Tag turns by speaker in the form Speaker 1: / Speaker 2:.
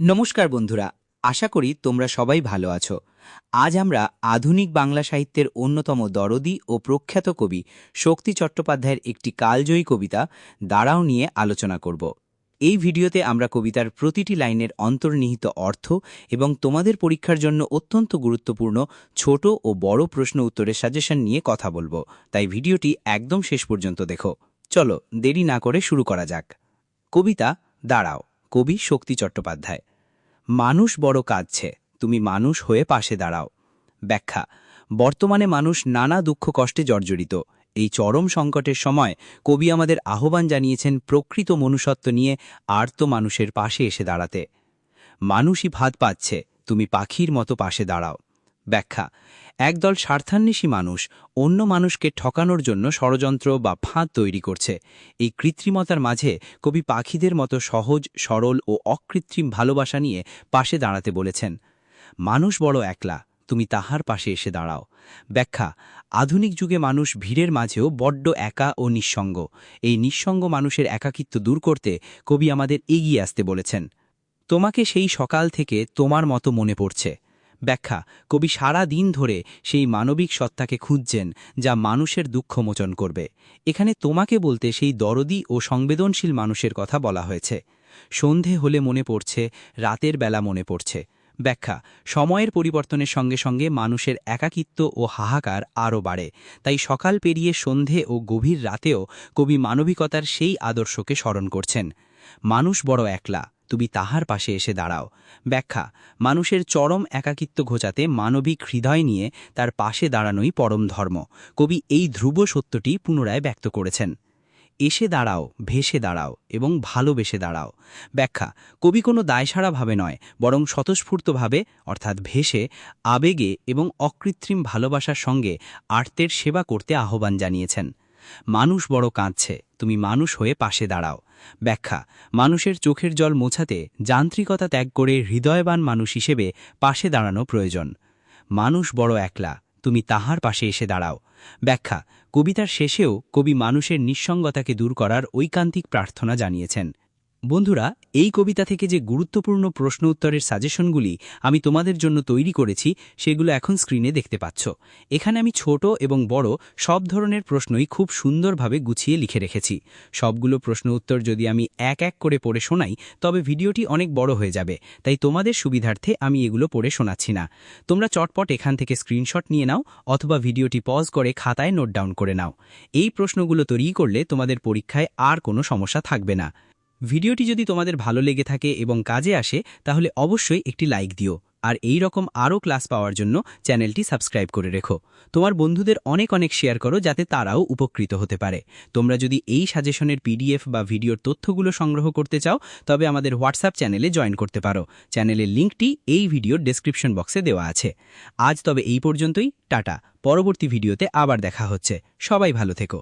Speaker 1: নমস্কার বন্ধুরা, আশা করি তোমরা সবাই ভালো আছো। আজ আমরা আধুনিক বাংলা সাহিত্যের অন্যতম দরদি ও প্রখ্যাত কবি শক্তি চট্টোপাধ্যায়ের একটি কালজয়ী কবিতা দাঁড়াও নিয়ে আলোচনা করব। এই ভিডিওতে আমরা কবিতার প্রতিটি লাইনের অন্তর্নিহিত অর্থ এবং তোমাদের পরীক্ষার জন্য অত্যন্ত গুরুত্বপূর্ণ ছোট ও বড় প্রশ্ন উত্তরের সাজেশন নিয়ে কথা বলবো, তাই ভিডিওটি একদম শেষ পর্যন্ত দেখো। চলো দেরি না করে শুরু করা যাক। কবিতা দাঁড়াও, কবি শক্তি চট্টোপাধ্যায়। মানুষ বড় কাঁদছে, তুমি মানুষ হয়ে পাশে দাঁড়াও। ব্যাখ্যা: বর্তমানে মানুষ নানা দুঃখ কষ্টে জর্জরিত। এই চরম সংকটের সময় কবি আমাদের আহ্বান জানিয়েছেন প্রকৃত মনুষ্যত্ব নিয়ে আর্ত মানুষের পাশে এসে দাঁড়াতে। মানুষই ভাত পাচ্ছে, তুমি পাখির মতো পাশে দাঁড়াও। ব্যাখ্যা: একদল স্বার্থান্বেষী মানুষ অন্য মানুষকে ঠকানোর জন্য ষড়যন্ত্র বা ফাঁদ তৈরি করছে। এই কৃত্রিমতার মাঝে কবি পাখিদের মতো সহজ, সরল ও অকৃত্রিম ভালোবাসা নিয়ে পাশে দাঁড়াতে বলেছেন। মানুষ বড় একলা, তুমি তাহার পাশে এসে দাঁড়াও। ব্যাখ্যা: আধুনিক যুগে মানুষ ভিড়ের মাঝেও বড্ড একা ও নিঃসঙ্গ। এই নিঃসঙ্গ মানুষের একাকিত্ব দূর করতে কবি আমাদের এগিয়ে আসতে বলেছেন। তোমাকে সেই সকাল থেকে তোমার মতো মনে পড়ছে। ব্যাখ্যা: কবি সারা দিন ধরে সেই মানবিক সত্তাকে খুঁজছেন যা মানুষের দুঃখ মোচন করবে। এখানে তোমাকে বলতে সেই দরদি ও সংবেদনশীল মানুষের কথা বলা হয়েছে। সন্ধে হলে মনে পড়ছে, রাতের বেলা মনে পড়ছে। ব্যাখ্যা: সময়ের পরিবর্তনের সঙ্গে সঙ্গে মানুষের একাকিত্ব ও হাহাকার আরও বাড়ে, তাই সকাল পেরিয়ে সন্ধে ও গভীর রাতেও কবি মানবিকতার সেই আদর্শকে স্মরণ করছেন। মানুষ বড় একলা, তুমি তাহার পাশে এসে দাঁড়াও। ব্যাখ্যা: মানুষের চরম একাকিত্ব ঘোচাতে মানবিক হৃদয় নিয়ে তার পাশে দাঁড়ানোই পরম ধর্ম। কবি এই ধ্রুব সত্যটি পুনরায় ব্যক্ত করেছেন। এসে দাঁড়াও, ভেসে দাঁড়াও এবং ভালোবেসে দাঁড়াও। ব্যাখ্যা: কবি কোনো দায়সারাভাবে নয়, বরং স্বতঃস্ফূর্তভাবে অর্থাৎ ভেসে, আবেগে এবং অকৃত্রিম ভালোবাসার সঙ্গে আর্তের সেবা করতে আহ্বান জানিয়েছেন। মানুষ বড় কাঁদছে, তুমি মানুষ হয়ে পাশে দাঁড়াও। ব্যাখ্যা: মানুষের চোখের জল মোছাতে যান্ত্রিকতা ত্যাগ করে হৃদয়বান মানুষ হিসেবে পাশে দাঁড়ানো প্রয়োজন। মানুষ বড় একলা, তুমি তাহার পাশে এসে দাঁড়াও। ব্যাখ্যা: কবিতার শেষেও কবি মানুষের নিঃসঙ্গতাকে দূর করার ঐকান্তিক প্রার্থনা জানিয়েছেন। বন্ধুরা, এই কবিতা থেকে যে গুরুত্বপূর্ণ প্রশ্ন উত্তরের সাজেশনগুলি আমি তোমাদের জন্য তৈরি করেছি সেগুলো এখন স্ক্রিনে দেখতে পাচ্ছ। এখানে আমি ছোট এবং বড় সব ধরনের প্রশ্নই খুব সুন্দরভাবে গুছিয়ে লিখে রেখেছি। সবগুলো প্রশ্ন উত্তর যদি আমি এক এক করে পড়ে শোনাই তবে ভিডিওটি অনেক বড় হয়ে যাবে, তাই তোমাদের সুবিধার্থে আমি এগুলো পড়ে শোনাচ্ছি না। তোমরা চটপট এখান থেকে স্ক্রিনশট নিয়ে নাও অথবা ভিডিওটি পজ করে খাতায় নোট ডাউন করে নাও। এই প্রশ্নগুলো তৈরি করলে তোমাদের পরীক্ষায় আর কোনো সমস্যা থাকবে না। ভিডিওটি যদি তোমাদের ভালো লেগে থাকে এবং কাজে আসে তাহলে অবশ্যই একটি লাইক দিও, আর এই রকম আরও ক্লাস পাওয়ার জন্য চ্যানেলটি সাবস্ক্রাইব করে রেখো। তোমার বন্ধুদের অনেক অনেক শেয়ার করো যাতে তারাও উপকৃত হতে পারে। তোমরা যদি এই সাজেশনের পিডিএফ বা ভিডিওর তথ্যগুলো সংগ্রহ করতে চাও তবে আমাদের হোয়াটসঅ্যাপ চ্যানেলে জয়েন করতে পারো। চ্যানেলের লিঙ্কটি এই ভিডিওর ডেসক্রিপশন বক্সে দেওয়া আছে। আজ তবে এই পর্যন্তই, টাটা। পরবর্তী ভিডিওতে আবার দেখা হচ্ছে। সবাই ভালো থেকো।